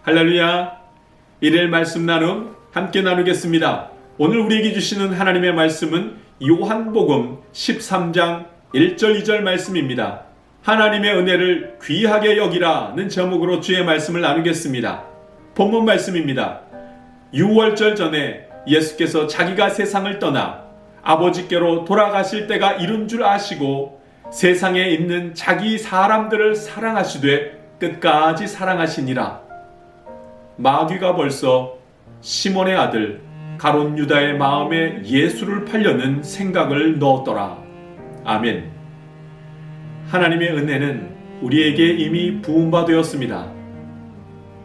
할렐루야. 일일 말씀 나눔 함께 나누겠습니다. 오늘 우리에게 주시는 하나님의 말씀은 요한복음 13장 1절 2절 말씀입니다. 하나님의 은혜를 귀하게 여기라는 제목으로 주의 말씀을 나누겠습니다. 본문 말씀입니다. 6월절 전에 예수께서 자기가 세상을 떠나 아버지께로 돌아가실 때가 이른 줄 아시고 세상에 있는 자기 사람들을 사랑하시되 끝까지 사랑하시니라. 마귀가 벌써 시몬의 아들 가룟 유다의 마음에 예수를 팔려는 생각을 넣었더라. 아멘. 하나님의 은혜는 우리에게 이미 부은 바 되었습니다.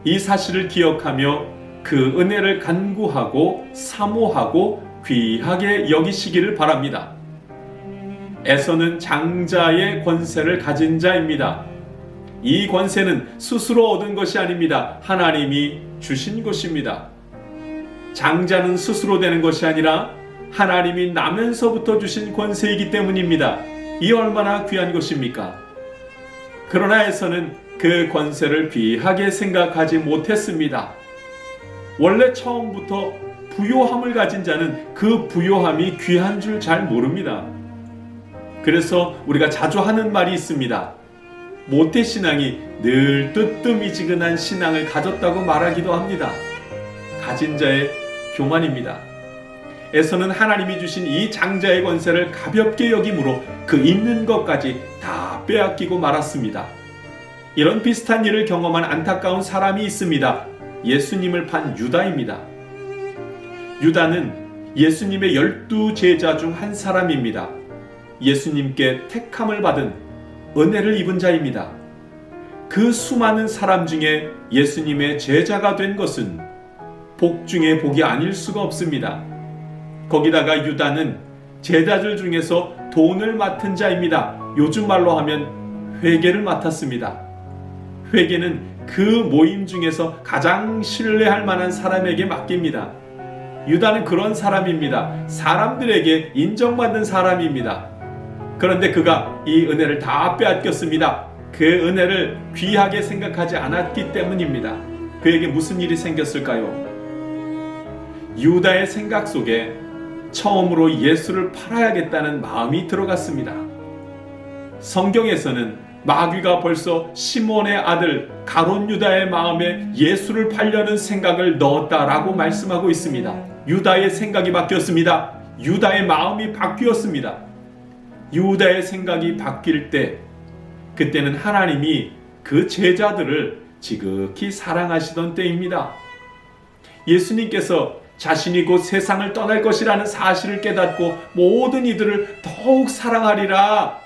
이 사실을 기억하며 그 은혜를 간구하고 사모하고 귀하게 여기시기를 바랍니다. 에서는 장자의 권세를 가진 자입니다. 이 권세는 스스로 얻은 것이 아닙니다. 하나님이 주신 것입니다. 장자는 스스로 되는 것이 아니라 하나님이 나면서부터 주신 권세이기 때문입니다. 이 얼마나 귀한 것입니까? 그러나 에서는 그 권세를 귀하게 생각하지 못했습니다. 원래 처음부터 부요함을 가진 자는 그 부요함이 귀한 줄 잘 모릅니다. 그래서 우리가 자주 하는 말이 있습니다. 모태신앙이 늘 뜨뜻미지근한 신앙을 가졌다고 말하기도 합니다. 가진 자의 교만입니다. 에서는 하나님이 주신 이 장자의 권세를 가볍게 여김으로 그 있는 것까지 다 빼앗기고 말았습니다. 이런 비슷한 일을 경험한 안타까운 사람이 있습니다. 예수님을 판 유다입니다. 유다는 예수님의 12 제자 중 한 사람입니다. 예수님께 택함을 받은 은혜를 입은 자입니다. 그 수많은 사람 중에 예수님의 제자가 된 것은 복 중에 복이 아닐 수가 없습니다. 거기다가 유다는 제자들 중에서 돈을 맡은 자입니다. 요즘 말로 하면 회계를 맡았습니다. 회계는 그 모임 중에서 가장 신뢰할 만한 사람에게 맡깁니다. 유다는 그런 사람입니다. 사람들에게 인정받는 사람입니다. 그런데 그가 이 은혜를 다 빼앗겼습니다. 그 은혜를 귀하게 생각하지 않았기 때문입니다. 그에게 무슨 일이 생겼을까요? 유다의 생각 속에 처음으로 예수를 팔아야겠다는 마음이 들어갔습니다. 성경에서는 마귀가 벌써 시몬의 아들 가룟 유다의 마음에 예수를 팔려는 생각을 넣었다라고 말씀하고 있습니다. 유다의 생각이 바뀌었습니다. 유다의 마음이 바뀌었습니다. 유다의 생각이 바뀔 때, 그때는 하나님이 그 제자들을 지극히 사랑하시던 때입니다. 예수님께서 자신이 곧 세상을 떠날 것이라는 사실을 깨닫고 모든 이들을 더욱 사랑하리라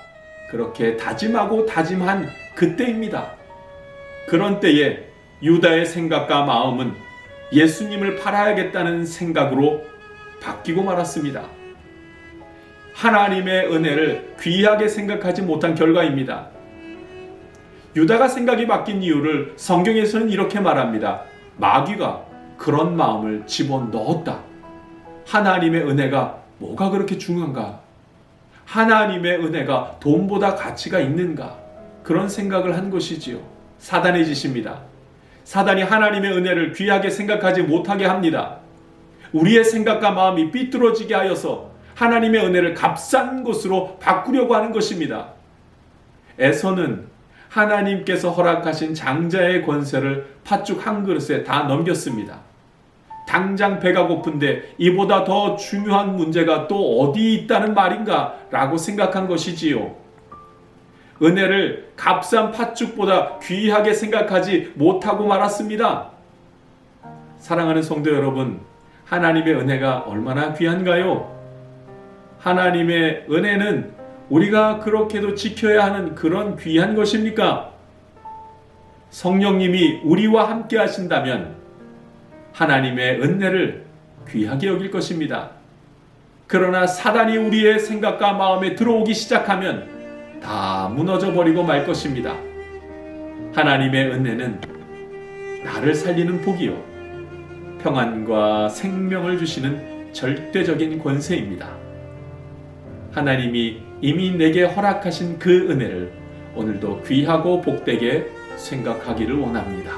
그렇게 다짐하고 다짐한 그때입니다. 그런 때에 유다의 생각과 마음은 예수님을 팔아야겠다는 생각으로 바뀌고 말았습니다. 하나님의 은혜를 귀하게 생각하지 못한 결과입니다. 유다가 생각이 바뀐 이유를 성경에서는 이렇게 말합니다. 마귀가 그런 마음을 집어넣었다. 하나님의 은혜가 뭐가 그렇게 중요한가? 하나님의 은혜가 돈보다 가치가 있는가? 그런 생각을 한 것이지요. 사단의 짓입니다. 사단이 하나님의 은혜를 귀하게 생각하지 못하게 합니다. 우리의 생각과 마음이 삐뚤어지게 하여서 하나님의 은혜를 값싼 것으로 바꾸려고 하는 것입니다. 에서는 하나님께서 허락하신 장자의 권세를 팥죽 한 그릇에 다 넘겼습니다. 당장 배가 고픈데 이보다 더 중요한 문제가 또 어디 있다는 말인가 라고 생각한 것이지요. 은혜를 값싼 팥죽보다 귀하게 생각하지 못하고 말았습니다. 사랑하는 성도 여러분, 하나님의 은혜가 얼마나 귀한가요? 하나님의 은혜는 우리가 그렇게도 지켜야 하는 그런 귀한 것입니까? 성령님이 우리와 함께 하신다면 하나님의 은혜를 귀하게 여길 것입니다. 그러나 사단이 우리의 생각과 마음에 들어오기 시작하면 다 무너져 버리고 말 것입니다. 하나님의 은혜는 나를 살리는 복이요 평안과 생명을 주시는 절대적인 권세입니다. 하나님이 이미 내게 허락하신 그 은혜를 오늘도 귀하고 복되게 생각하기를 원합니다.